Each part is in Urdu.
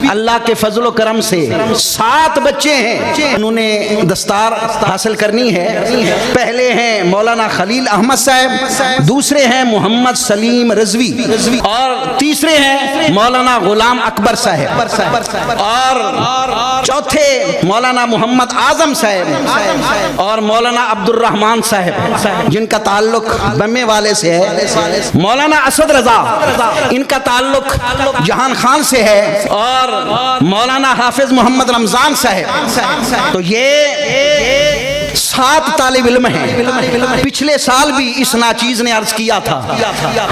اللہ کے فضل و کرم سے 7 بچے ہیں، انہوں نے دستار حاصل کرنی ہے۔ پہلے ہیں مولانا خلیل احمد صاحب، دوسرے ہیں محمد سلیم رضوی، اور تیسرے ہیں مولانا غلام اکبر صاحب، اور چوتھے مولانا محمد اعظم صاحب، اور مولانا عبد الرحمان صاحب جن کا تعلق بمے والے سے ہے۔ مولانا اسد رضا ان کا تعلق جہان خان سے ہے، اور مولانا حافظ محمد رمضان صاحب۔ تو یہ 7 طالب علم ہیں۔ پچھلے سال بھی اس ناچیز نے عرض کیا تھا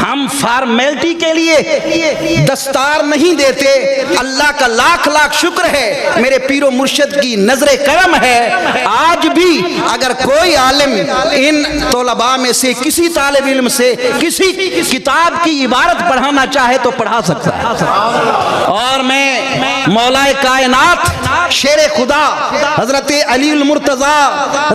ہم فارمیلٹی کے لیے دستار نہیں دیتے، اللہ کا لاکھ لاکھ شکر ہے، میرے پیر و مرشد کی نظر کرم ہے، آج بھی اگر کوئی عالم ان طلباء میں سے کسی طالب علم سے کسی کتاب کی عبارت پڑھانا چاہے تو پڑھا سکتا ہے۔ اور میں مولا کائنات شیر خدا حضرت علی المرتضی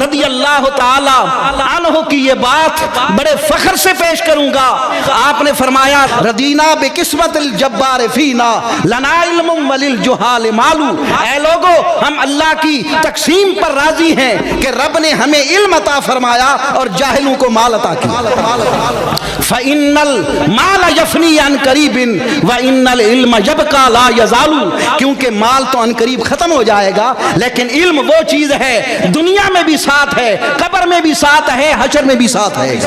رضی اللہ تعالی عنہ کی یہ بات بڑے فخر سے پیش کروں گا۔ آپ نے فرمایا ردینا بقسمت الجبار فینا لنا علم وللجہال مالو، اے لوگو ہم اللہ کی تقسیم پر راضی ہیں کہ رب نے ہمیں علم عطا فرمایا اور جاہلوں کو مال عطا کیا۔ فَإِنَّ الْمَالَ يَفْنِي عَنْ قَرِيبٍ وَإِنَّ الْعِلْمَ يَبْقَى لَا يَزَالُ، کیونکہ مال تو عن قریب ختم ہو جائے گا، لیکن علم وہ چیز ہے دنیا میں بھی ساتھ ہے، قبر میں بھی ساتھ ہے، حشر میں بھی ساتھ ہے۔